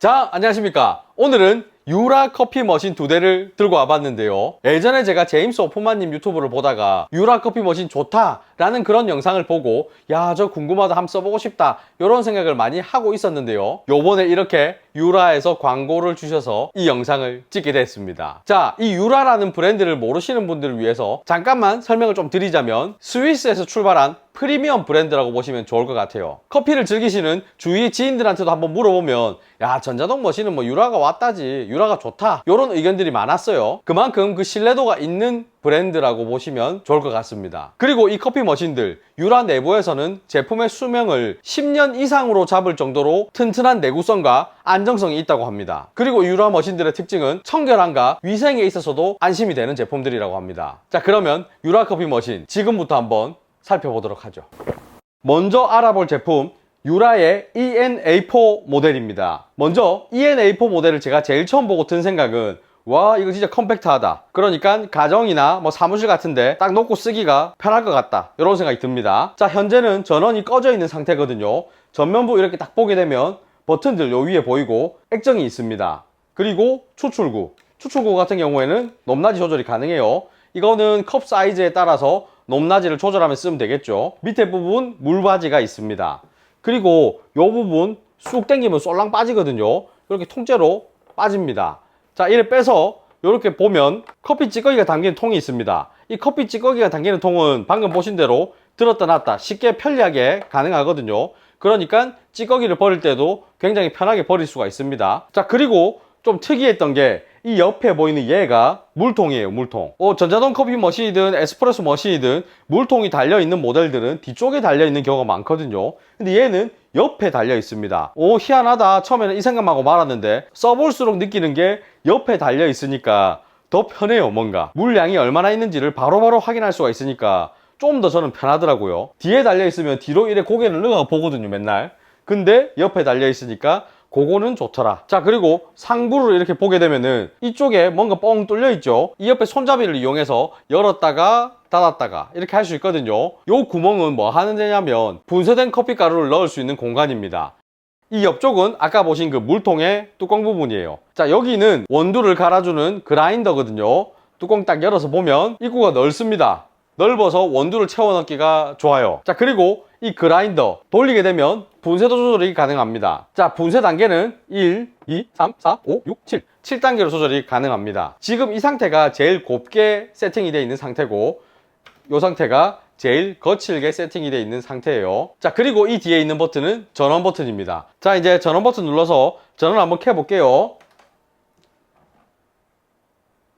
자, 안녕하십니까. 오늘은 유라 커피 머신 2대를 들고 와봤는데요. 예전에 제가 제임스 오프만님 유튜브를 보다가 유라 커피 머신 좋다 라는 그런 영상을 보고 야, 저 궁금하다, 한번 써보고 싶다 이런 생각을 많이 하고 있었는데요. 요번에 이렇게 유라에서 광고를 주셔서 이 영상을 찍게 됐습니다. 자, 이 유라라는 브랜드를 모르시는 분들을 위해서 잠깐만 설명을 좀 드리자면 스위스에서 출발한 프리미엄 브랜드라고 보시면 좋을 것 같아요. 커피를 즐기시는 주위 지인들한테도 한번 물어보면 야, 전자동 머신은 뭐 유라가 왔다지, 유라가 좋다 이런 의견들이 많았어요. 그만큼 그 신뢰도가 있는 브랜드라고 보시면 좋을 것 같습니다. 그리고 이 커피 머신들 유라 내부에서는 제품의 수명을 10년 이상으로 잡을 정도로 튼튼한 내구성과 안정성이 있다고 합니다. 그리고 유라 머신들의 특징은 청결함과 위생에 있어서도 안심이 되는 제품들이라고 합니다. 자, 그러면 유라 커피 머신 지금부터 한번 살펴보도록 하죠. 먼저 알아볼 제품 유라의 ENA4 모델입니다. 먼저 ENA4 모델을 제가 제일 처음 보고 든 생각은 와, 이거 진짜 컴팩트하다. 그러니까 가정이나 뭐 사무실 같은데 딱 놓고 쓰기가 편할 것 같다 이런 생각이 듭니다. 자, 현재는 전원이 꺼져 있는 상태거든요. 전면부 이렇게 딱 보게 되면 버튼들 요 위에 보이고 액정이 있습니다. 그리고 추출구 같은 경우에는 높낮이 조절이 가능해요. 이거는 컵 사이즈에 따라서 높낮이를 조절하면 쓰면 되겠죠. 밑에 부분 물바지가 있습니다. 그리고 이 부분 쑥 당기면 쏠랑 빠지거든요. 이렇게 통째로 빠집니다. 자, 이를 빼서 이렇게 보면 커피 찌꺼기가 담긴 통이 있습니다. 이 커피 찌꺼기가 담기는 통은 방금 보신 대로 들었다 놨다 쉽게 편리하게 가능하거든요. 그러니까 찌꺼기를 버릴 때도 굉장히 편하게 버릴 수가 있습니다. 자, 그리고 좀 특이했던 게 이 옆에 보이는 얘가 물통이에요. 물통. 전자동 커피 머신이든 에스프레소 머신이든 물통이 달려있는 모델들은 뒤쪽에 달려있는 경우가 많거든요. 근데 얘는 옆에 달려 있습니다. 희한하다. 처음에는 이 생각만 하고 말았는데 써볼수록 느끼는 게 옆에 달려 있으니까 더 편해요. 뭔가 물량이 얼마나 있는지를 바로바로 확인할 수가 있으니까 좀 더 저는 편하더라고요. 뒤에 달려 있으면 뒤로 이래 고개를 늘어 보거든요, 맨날. 근데 옆에 달려 있으니까 그거는 좋더라. 자, 그리고 상부를 이렇게 보게 되면은 이쪽에 뭔가 뻥 뚫려 있죠. 이 옆에 손잡이를 이용해서 열었다가 닫았다가 이렇게 할 수 있거든요. 요 구멍은 뭐 하는 데냐면 분쇄된 커피 가루를 넣을 수 있는 공간입니다. 이 옆쪽은 아까 보신 그 물통의 뚜껑 부분이에요. 자, 여기는 원두를 갈아주는 그라인더거든요. 뚜껑 딱 열어서 보면 입구가 넓습니다. 넓어서 원두를 채워 넣기가 좋아요. 자, 그리고 이 그라인더 돌리게 되면 분쇄도 조절이 가능합니다. 자, 분쇄 단계는 1, 2, 3, 4, 5, 6, 7 7단계로 조절이 가능합니다. 지금 이 상태가 제일 곱게 세팅이 되어 있는 상태고 이 상태가 제일 거칠게 세팅이 되어 있는 상태예요. 자, 그리고 이 뒤에 있는 버튼은 전원 버튼입니다. 자, 이제 전원 버튼 눌러서 전원을 한번 켜 볼게요.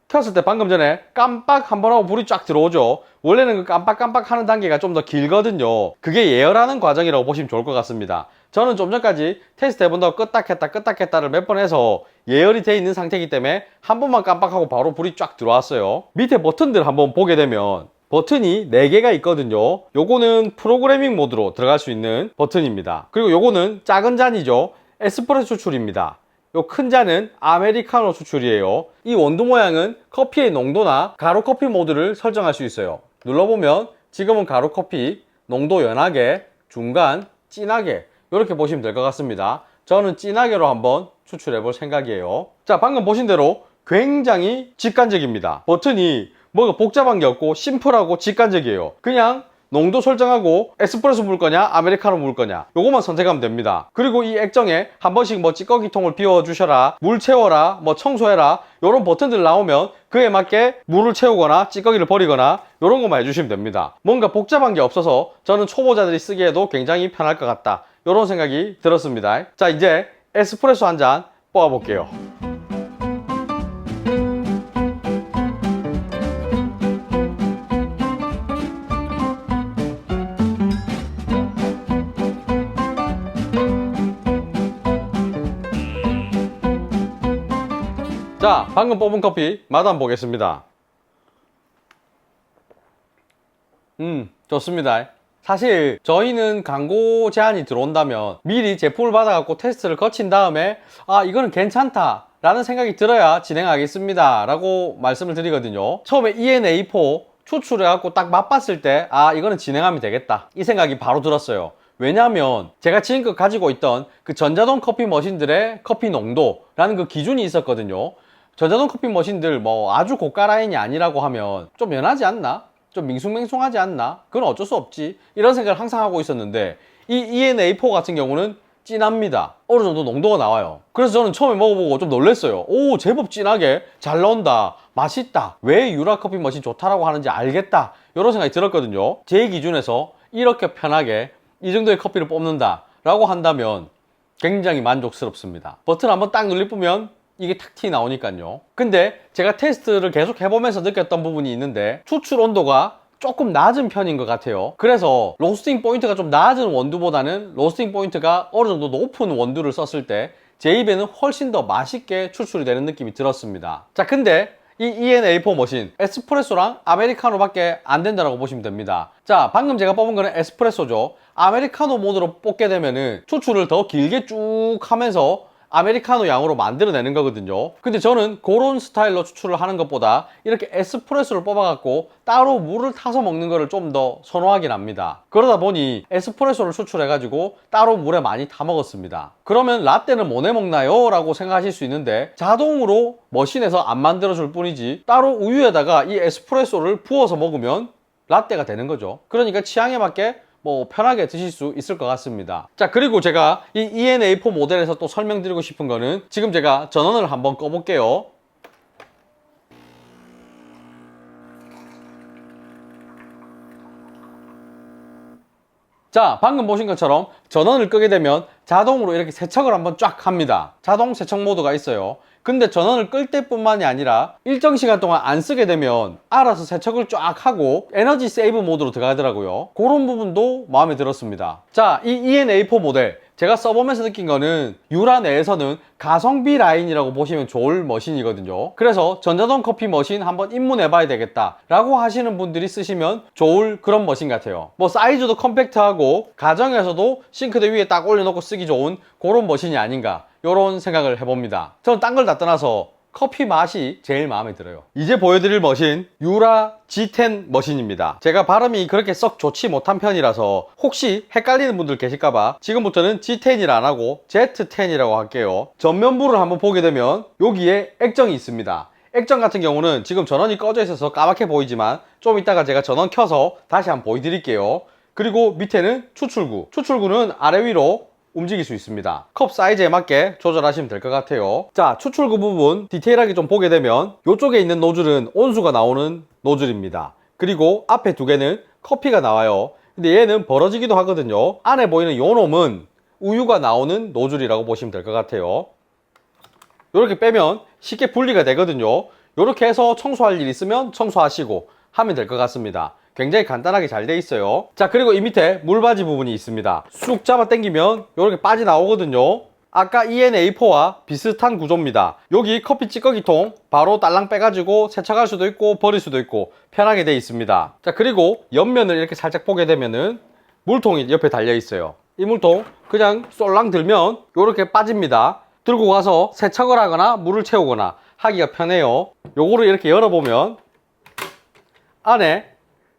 켰을 때 방금 전에 깜빡 한번 하고 불이 쫙 들어오죠. 원래는 그 깜빡깜빡 하는 단계가 좀 더 길거든요. 그게 예열하는 과정이라고 보시면 좋을 것 같습니다. 저는 좀 전까지 테스트 해본다고 끄딱 켰다 끄딱 켰다를 몇 번 해서 예열이 되어 있는 상태이기 때문에 한 번만 깜빡하고 바로 불이 쫙 들어왔어요. 밑에 버튼들 한번 보게 되면 버튼이 4개가 있거든요. 요거는 프로그래밍 모드로 들어갈 수 있는 버튼입니다. 그리고 요거는 작은 잔이죠. 에스프레소 추출입니다. 요 큰 잔은 아메리카노 추출이에요. 이 원두 모양은 커피의 농도나 가루 커피 모드를 설정할 수 있어요. 눌러보면 지금은 가루 커피, 농도 연하게, 중간, 진하게 이렇게 보시면 될 것 같습니다. 저는 진하게로 한번 추출해 볼 생각이에요. 자, 방금 보신 대로 굉장히 직관적입니다. 버튼이 뭐가 복잡한 게 없고 심플하고 직관적이에요. 그냥 농도 설정하고 에스프레소 물 거냐 아메리카노 물 거냐 요것만 선택하면 됩니다. 그리고 이 액정에 한 번씩 뭐 찌꺼기통을 비워 주셔라, 물 채워라, 뭐 청소해라 요런 버튼들 나오면 그에 맞게 물을 채우거나 찌꺼기를 버리거나 요런 것만 해주시면 됩니다. 뭔가 복잡한 게 없어서 저는 초보자들이 쓰기에도 굉장히 편할 것 같다 요런 생각이 들었습니다. 자, 이제 에스프레소 한 잔 뽑아 볼게요. 자, 방금 뽑은 커피 맛 한번 보겠습니다. 좋습니다. 사실 저희는 광고 제안이 들어온다면 미리 제품을 받아갖고 테스트를 거친 다음에 아, 이거는 괜찮다 라는 생각이 들어야 진행하겠습니다 라고 말씀을 드리거든요. 처음에 ENA4 추출해갖고 딱 맛봤을 때 아, 이거는 진행하면 되겠다 이 생각이 바로 들었어요. 왜냐하면 제가 지금껏 가지고 있던 그 전자동 커피 머신들의 커피 농도라는 그 기준이 있었거든요. 전자동 커피 머신들 뭐 아주 고가 라인이 아니라고 하면 좀 연하지 않나? 좀 밍숭맹숭하지 않나? 그건 어쩔 수 없지. 이런 생각을 항상 하고 있었는데 이 ENA4 같은 경우는 진합니다. 어느 정도 농도가 나와요. 그래서 저는 처음에 먹어보고 좀 놀랐어요. 오, 제법 진하게 잘 나온다. 맛있다. 왜 유라 커피 머신 좋다라고 하는지 알겠다. 이런 생각이 들었거든요. 제 기준에서 이렇게 편하게 이 정도의 커피를 뽑는다 라고 한다면 굉장히 만족스럽습니다. 버튼 한번 딱 눌리면 이게 탁 튀 나오니까요. 근데 제가 테스트를 계속 해보면서 느꼈던 부분이 있는데 추출 온도가 조금 낮은 편인 것 같아요. 그래서 로스팅 포인트가 좀 낮은 원두보다는 로스팅 포인트가 어느 정도 높은 원두를 썼을 때 제 입에는 훨씬 더 맛있게 추출이 되는 느낌이 들었습니다. 자, 근데 이 ENA4 머신 에스프레소랑 아메리카노밖에 안 된다고 보시면 됩니다. 자, 방금 제가 뽑은 거는 에스프레소죠. 아메리카노 모드로 뽑게 되면은 추출을 더 길게 쭉 하면서 아메리카노 양으로 만들어내는 거거든요. 근데 저는 그런 스타일로 추출을 하는 것보다 이렇게 에스프레소를 뽑아갖고 따로 물을 타서 먹는 거를 좀 더 선호하긴 합니다. 그러다 보니 에스프레소를 추출해가지고 따로 물에 많이 타 먹었습니다. 그러면 라떼는 뭐 내 먹나요? 라고 생각하실 수 있는데 자동으로 머신에서 안 만들어줄 뿐이지 따로 우유에다가 이 에스프레소를 부어서 먹으면 라떼가 되는 거죠. 그러니까 취향에 맞게 뭐 편하게 드실 수 있을 것 같습니다. 자, 그리고 제가 이 ENA4 모델에서 또 설명드리고 싶은 거는 지금 제가 전원을 한번 꺼볼게요. 자, 방금 보신 것처럼 전원을 끄게 되면 자동으로 이렇게 세척을 한번 쫙 합니다. 자동 세척 모드가 있어요. 근데 전원을 끌 때뿐만이 아니라 일정 시간 동안 안 쓰게 되면 알아서 세척을 쫙 하고 에너지 세이브 모드로 들어가더라고요. 그런 부분도 마음에 들었습니다. 자, 이 ENA4 모델 제가 써보면서 느낀 거는 유라 내에서는 가성비 라인이라고 보시면 좋을 머신이거든요. 그래서 전자동 커피 머신 한번 입문해 봐야 되겠다 라고 하시는 분들이 쓰시면 좋을 그런 머신 같아요. 뭐 사이즈도 컴팩트하고 가정에서도 싱크대 위에 딱 올려놓고 쓰기 좋은 그런 머신이 아닌가, 이런 생각을 해봅니다. 저는 딴 걸 다 떠나서 커피 맛이 제일 마음에 들어요. 이제 보여드릴 머신 유라 G10 머신입니다. 제가 발음이 그렇게 썩 좋지 못한 편이라서 혹시 헷갈리는 분들 계실까봐 지금부터는 G10이라 안 하고 Z10이라고 할게요. 전면부를 한번 보게 되면 여기에 액정이 있습니다. 액정 같은 경우는 지금 전원이 꺼져 있어서 까맣게 보이지만 좀 이따가 제가 전원 켜서 다시 한번 보여드릴게요. 그리고 밑에는 추출구는 아래 위로 움직일 수 있습니다. 컵 사이즈에 맞게 조절하시면 될 것 같아요. 자, 추출구 부분 디테일하게 좀 보게 되면 이쪽에 있는 노즐은 온수가 나오는 노즐입니다. 그리고 앞에 두 개는 커피가 나와요. 근데 얘는 벌어지기도 하거든요. 안에 보이는 요 놈은 우유가 나오는 노즐이라고 보시면 될 것 같아요. 이렇게 빼면 쉽게 분리가 되거든요. 이렇게 해서 청소할 일 있으면 청소하시고 하면 될 것 같습니다. 굉장히 간단하게 잘 돼 있어요. 자, 그리고 이 밑에 물받이 부분이 있습니다. 쑥 잡아 당기면 이렇게 빠지 나오거든요. 아까 ENA4와 비슷한 구조입니다. 여기 커피 찌꺼기통 바로 딸랑 빼가지고 세척할 수도 있고 버릴 수도 있고 편하게 돼 있습니다. 자, 그리고 옆면을 이렇게 살짝 보게 되면은 물통이 옆에 달려 있어요. 이 물통 그냥 쏠랑 들면 이렇게 빠집니다. 들고 가서 세척을 하거나 물을 채우거나 하기가 편해요. 요거를 이렇게 열어보면 안에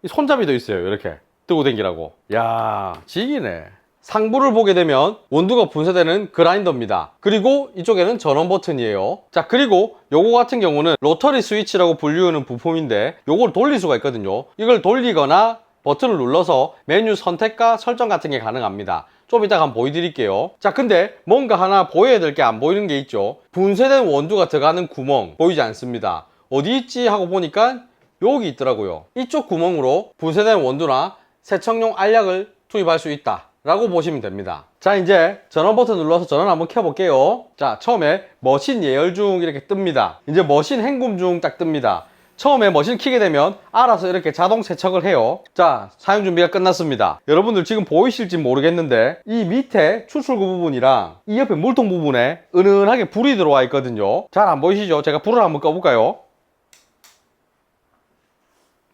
손잡이도 있어요. 이렇게 들고 다니라고. 야, 지기네. 상부를 보게 되면 원두가 분쇄되는 그라인더입니다. 그리고 이쪽에는 전원 버튼이에요. 자, 그리고 요거 같은 경우는 로터리 스위치라고 불리우는 부품인데 요걸 돌릴 수가 있거든요. 이걸 돌리거나 버튼을 눌러서 메뉴 선택과 설정 같은 게 가능합니다. 좀 이따가 한번 보여드릴게요. 자, 근데 뭔가 하나 보여야 될 게 안 보이는 게 있죠. 분쇄된 원두가 들어가는 구멍 보이지 않습니다. 어디 있지 하고 보니까 여기 있더라고요. 이쪽 구멍으로 분쇄된 원두나 세척용 알약을 투입할 수 있다 라고 보시면 됩니다. 자, 이제 전원 버튼 눌러서 전원 한번 켜볼게요. 자, 처음에 머신 예열 중 이렇게 뜹니다. 이제 머신 헹굼 중 딱 뜹니다. 처음에 머신 키게 되면 알아서 이렇게 자동 세척을 해요. 자, 사용 준비가 끝났습니다. 여러분들 지금 보이실지 모르겠는데 이 밑에 추출구 부분이랑 이 옆에 물통 부분에 은은하게 불이 들어와 있거든요. 잘 안 보이시죠? 제가 불을 한번 꺼볼까요?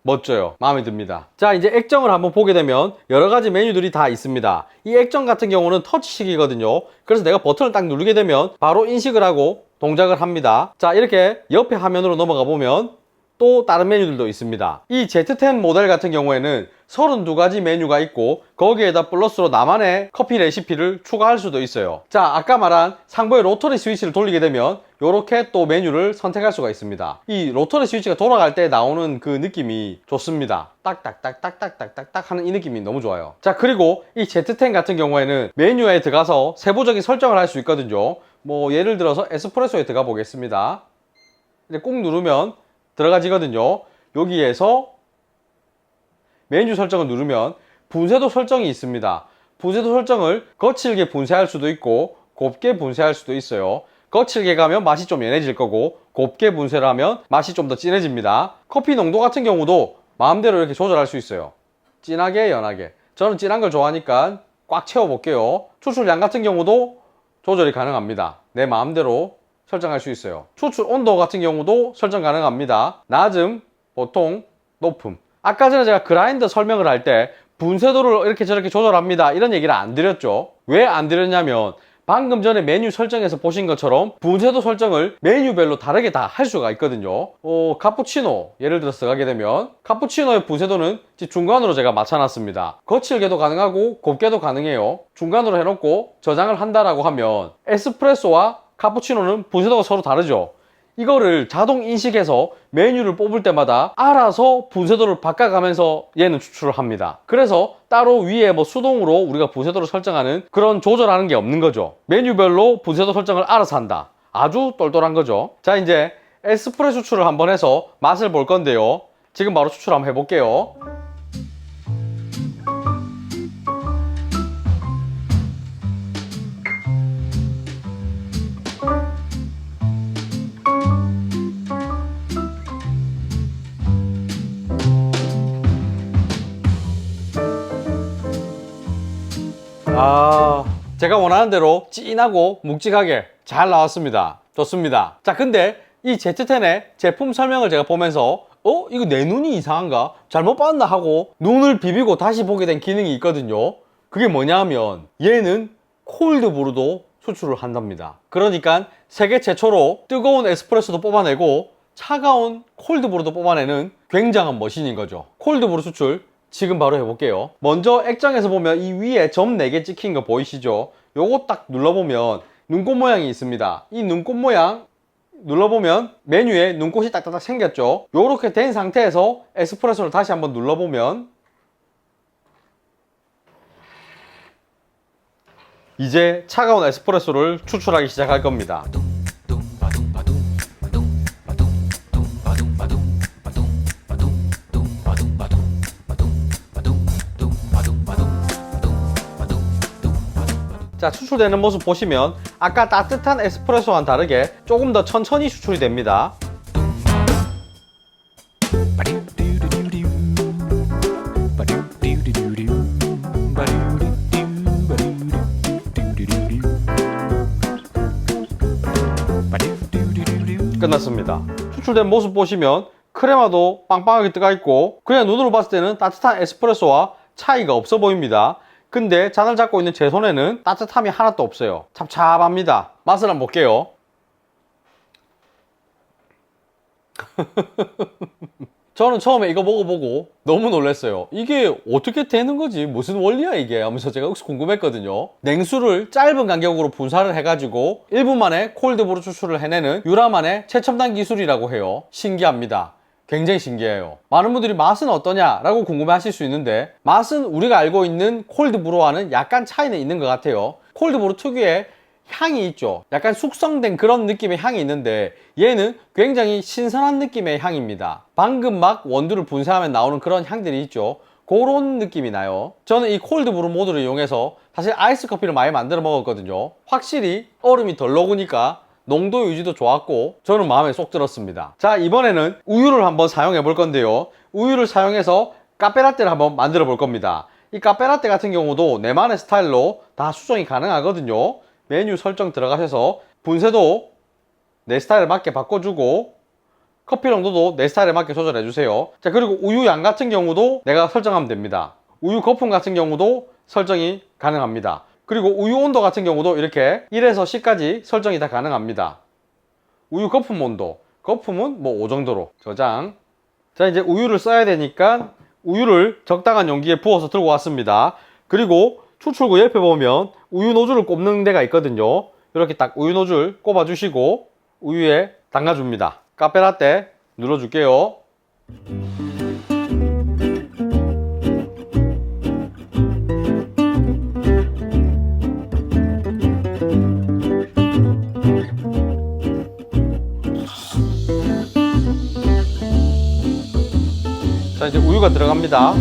멋져요. 마음에 듭니다. 자, 이제 액정을 한번 보게 되면 여러 가지 메뉴들이 다 있습니다. 이 액정 같은 경우는 터치식이거든요. 그래서 내가 버튼을 딱 누르게 되면 바로 인식을 하고 동작을 합니다. 자, 이렇게 옆에 화면으로 넘어가 보면 또 다른 메뉴들도 있습니다. 이 Z10 모델 같은 경우에는 32가지 메뉴가 있고 거기에다 플러스로 나만의 커피 레시피를 추가할 수도 있어요. 자, 아까 말한 상부의 로터리 스위치를 돌리게 되면 이렇게 또 메뉴를 선택할 수가 있습니다. 이 로터리 스위치가 돌아갈 때 나오는 그 느낌이 좋습니다. 딱딱딱딱딱딱딱 하는 이 느낌이 너무 좋아요. 자, 그리고 이 Z10 같은 경우에는 메뉴에 들어가서 세부적인 설정을 할 수 있거든요. 뭐 예를 들어서 에스프레소에 들어가 보겠습니다. 이제 꾹 누르면 들어가지거든요. 여기에서 메뉴 설정을 누르면 분쇄도 설정이 있습니다. 분쇄도 설정을 거칠게 분쇄할 수도 있고 곱게 분쇄할 수도 있어요. 거칠게 가면 맛이 좀 연해질 거고 곱게 분쇄를 하면 맛이 좀 더 진해집니다. 커피 농도 같은 경우도 마음대로 이렇게 조절할 수 있어요. 진하게, 연하게. 저는 진한 걸 좋아하니까 꽉 채워 볼게요. 추출량 같은 경우도 조절이 가능합니다. 내 마음대로 설정할 수 있어요. 추출 온도 같은 경우도 설정 가능합니다. 낮음, 보통, 높음. 아까 전에 제가 그라인더 설명을 할 때 분쇄도를 이렇게 저렇게 조절합니다 이런 얘기를 안 드렸죠. 왜 안 드렸냐면 방금 전에 메뉴 설정에서 보신 것처럼 분쇄도 설정을 메뉴별로 다르게 다 할 수가 있거든요. 카푸치노 예를 들어서 가게 되면 카푸치노의 분쇄도는 중간으로 제가 맞춰놨습니다. 거칠게도 가능하고 곱게도 가능해요. 중간으로 해놓고 저장을 한다라고 하면 에스프레소와 카푸치노는 분쇄도가 서로 다르죠. 이거를 자동 인식해서 메뉴를 뽑을 때마다 알아서 분쇄도를 바꿔가면서 얘는 추출을 합니다. 그래서 따로 위에 뭐 수동으로 우리가 분쇄도를 설정하는 그런 조절하는 게 없는 거죠. 메뉴별로 분쇄도 설정을 알아서 한다. 아주 똘똘한 거죠. 자, 이제 에스프레소 추출을 한번 해서 맛을 볼 건데요. 지금 바로 추출 한번 해볼게요. 제가 원하는 대로 진하고 묵직하게 잘 나왔습니다. 좋습니다. 자, 근데 이 Z10의 제품 설명을 제가 보면서 이거 내 눈이 이상한가? 잘못 봤나? 하고 눈을 비비고 다시 보게 된 기능이 있거든요. 그게 뭐냐 하면 얘는 콜드브루도 수출을 한답니다. 그러니까 세계 최초로 뜨거운 에스프레소도 뽑아내고 차가운 콜드브루도 뽑아내는 굉장한 머신인 거죠. 콜드브루 수출 지금 바로 해볼게요. 먼저 액정에서 보면 이 위에 점 4개 찍힌 거 보이시죠? 요거 딱 눌러보면 눈꽃 모양이 있습니다. 이 눈꽃 모양 눌러보면 메뉴에 눈꽃이 딱딱딱 생겼죠? 요렇게 된 상태에서 에스프레소를 다시 한번 눌러보면 이제 차가운 에스프레소를 추출하기 시작할 겁니다. 자, 추출되는 모습 보시면 아까 따뜻한 에스프레소와는 다르게 조금 더 천천히 추출이 됩니다. 끝났습니다. 추출된 모습 보시면 크레마도 빵빵하게 뜨가 있고 그냥 눈으로 봤을 때는 따뜻한 에스프레소와 차이가 없어 보입니다. 근데 잔을 잡고 있는 제 손에는 따뜻함이 하나도 없어요. 찹찹합니다. 맛을 한번 볼게요. 저는 처음에 이거 먹어보고 너무 놀랐어요. 이게 어떻게 되는 거지? 무슨 원리야 이게? 하면서 제가 혹시 궁금했거든요. 냉수를 짧은 간격으로 분사를 해가지고 1분 만에 콜드브루 추출을 해내는 유라만의 최첨단 기술이라고 해요. 신기합니다. 굉장히 신기해요. 많은 분들이 맛은 어떠냐라고 궁금해 하실 수 있는데 맛은 우리가 알고 있는 콜드브루와는 약간 차이는 있는 것 같아요. 콜드브루 특유의 향이 있죠. 약간 숙성된 그런 느낌의 향이 있는데 얘는 굉장히 신선한 느낌의 향입니다. 방금 막 원두를 분쇄하면 나오는 그런 향들이 있죠. 그런 느낌이 나요. 저는 이 콜드브루 모드를 이용해서 사실 아이스 커피를 많이 만들어 먹었거든요. 확실히 얼음이 덜 녹으니까 농도 유지도 좋았고 저는 마음에 쏙 들었습니다. 자, 이번에는 우유를 한번 사용해 볼 건데요. 우유를 사용해서 카페라떼를 한번 만들어 볼 겁니다. 이 카페라떼 같은 경우도 내만의 스타일로 다 수정이 가능하거든요. 메뉴 설정 들어가셔서 분쇄도 내 스타일에 맞게 바꿔주고 커피 농도도 내 스타일에 맞게 조절해 주세요. 자, 그리고 우유 양 같은 경우도 내가 설정하면 됩니다. 우유 거품 같은 경우도 설정이 가능합니다. 그리고 우유 온도 같은 경우도 이렇게 1에서 10까지 설정이 다 가능합니다. 우유 거품 온도, 거품은 뭐 5 정도로 저장. 자, 이제 우유를 써야 되니까 우유를 적당한 용기에 부어서 들고 왔습니다. 그리고 추출구 옆에 보면 우유 노즐을 꼽는 데가 있거든요. 이렇게 딱 우유 노즐 꼽아 주시고 우유에 담가 줍니다. 카페라떼 눌러 줄게요. 자, 이제 우유가 들어갑니다.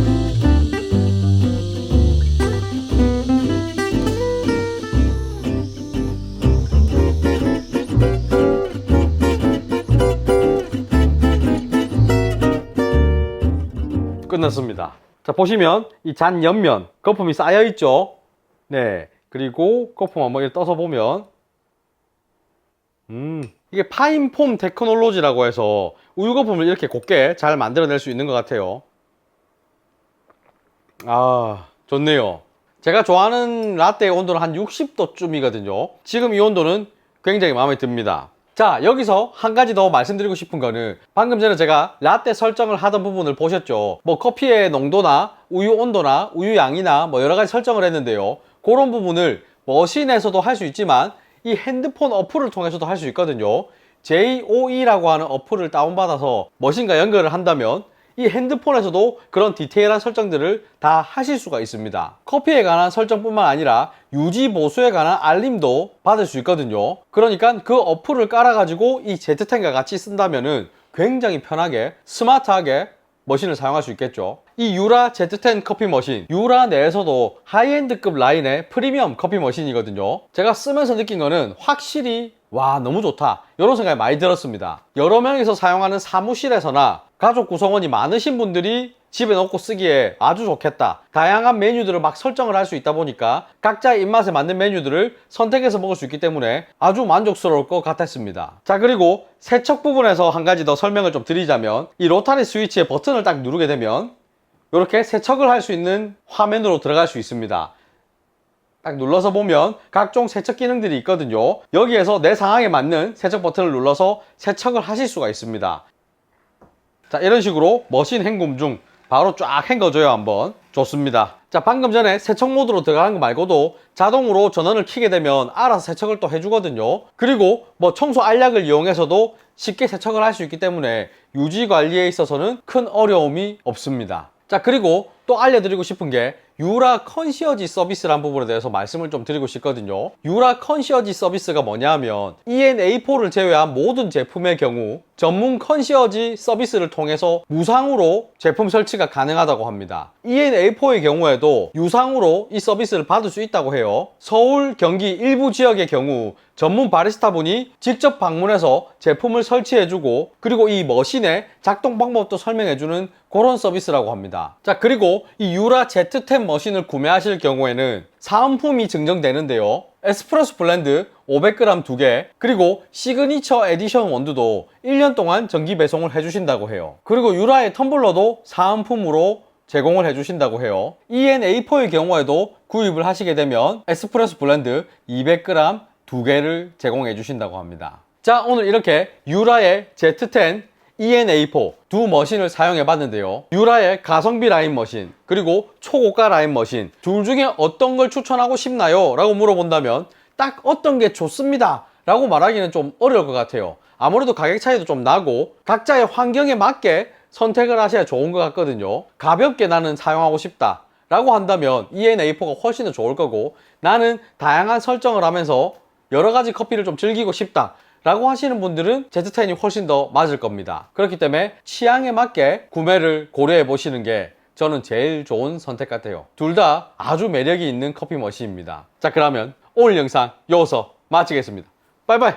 끝났습니다. 자, 보시면 이 잔 옆면 거품이 쌓여 있죠. 네, 그리고 거품 한번 이렇게 떠서 보면 이게 파인폼 테크놀로지라고 해서 우유 거품을 이렇게 곱게 잘 만들어낼 수 있는 것 같아요. 아, 좋네요. 제가 좋아하는 라떼의 온도는 한 60도쯤이거든요. 지금 이 온도는 굉장히 마음에 듭니다. 자, 여기서 한 가지 더 말씀드리고 싶은 거는 방금 전에 제가 라떼 설정을 하던 부분을 보셨죠. 뭐 커피의 농도나 우유 온도나 우유 양이나 뭐 여러 가지 설정을 했는데요. 그런 부분을 머신에서도 할 수 있지만 이 핸드폰 어플을 통해서도 할 수 있거든요. JOE라고 하는 어플을 다운받아서 머신과 연결을 한다면 이 핸드폰에서도 그런 디테일한 설정들을 다 하실 수가 있습니다. 커피에 관한 설정뿐만 아니라 유지 보수에 관한 알림도 받을 수 있거든요. 그러니까 그 어플을 깔아가지고 이 Z10과 같이 쓴다면은 굉장히 편하게 스마트하게 머신을 사용할 수 있겠죠. 이 유라 Z10 커피 머신, 유라 내에서도 하이엔드급 라인의 프리미엄 커피 머신이거든요. 제가 쓰면서 느낀 거는 확실히 와, 너무 좋다, 이런 생각이 많이 들었습니다. 여러 명이서 사용하는 사무실에서나 가족 구성원이 많으신 분들이 집에 놓고 쓰기에 아주 좋겠다. 다양한 메뉴들을 막 설정을 할 수 있다 보니까 각자의 입맛에 맞는 메뉴들을 선택해서 먹을 수 있기 때문에 아주 만족스러울 것 같았습니다. 자, 그리고 세척 부분에서 한 가지 더 설명을 좀 드리자면 이 로타리 스위치의 버튼을 딱 누르게 되면 이렇게 세척을 할 수 있는 화면으로 들어갈 수 있습니다. 딱 눌러서 보면 각종 세척 기능들이 있거든요. 여기에서 내 상황에 맞는 세척 버튼을 눌러서 세척을 하실 수가 있습니다. 자, 이런 식으로 머신 헹굼 중 바로 쫙 헹궈줘요. 한번 좋습니다. 자, 방금 전에 세척 모드로 들어가는 거 말고도 자동으로 전원을 켜게 되면 알아서 세척을 또 해주거든요. 그리고 뭐 청소 알약을 이용해서도 쉽게 세척을 할 수 있기 때문에 유지 관리에 있어서는 큰 어려움이 없습니다. 자, 그리고 또 알려드리고 싶은 게 유라 컨시어지 서비스라는 부분에 대해서 말씀을 좀 드리고 싶거든요. 유라 컨시어지 서비스가 뭐냐 하면 ENA4를 제외한 모든 제품의 경우 전문 컨시어지 서비스를 통해서 무상으로 제품 설치가 가능하다고 합니다. ENA4의 경우에도 유상으로 이 서비스를 받을 수 있다고 해요. 서울, 경기 일부 지역의 경우 전문 바리스타 분이 직접 방문해서 제품을 설치해주고 그리고 이 머신의 작동 방법도 설명해주는 그런 서비스라고 합니다. 자, 그리고 이 유라 Z10 머신을 구매하실 경우에는 사은품이 증정되는데요. 에스프레소 블렌드 500g 2개, 그리고 시그니처 에디션 원두도 1년 동안 정기 배송을 해주신다고 해요. 그리고 유라의 텀블러도 사은품으로 제공을 해주신다고 해요. ENA4의 경우에도 구입을 하시게 되면 에스프레소 블렌드 200g 2개를 제공해 주신다고 합니다. 자, 오늘 이렇게 유라의 Z10 ENA4 두 머신을 사용해 봤는데요. 유라의 가성비 라인 머신 그리고 초고가 라인 머신 둘 중에 어떤 걸 추천하고 싶나요? 라고 물어본다면 딱 어떤 게 좋습니다 라고 말하기는 좀 어려울 것 같아요. 아무래도 가격 차이도 좀 나고 각자의 환경에 맞게 선택을 하셔야 좋은 것 같거든요. 가볍게 나는 사용하고 싶다 라고 한다면 ENA4가 훨씬 더 좋을 거고, 나는 다양한 설정을 하면서 여러 가지 커피를 좀 즐기고 싶다 라고 하시는 분들은 Z10이 훨씬 더 맞을 겁니다. 그렇기 때문에 취향에 맞게 구매를 고려해 보시는 게 저는 제일 좋은 선택 같아요. 둘 다 아주 매력이 있는 커피 머신입니다. 자, 그러면 오늘 영상 여기서 마치겠습니다. 바이바이.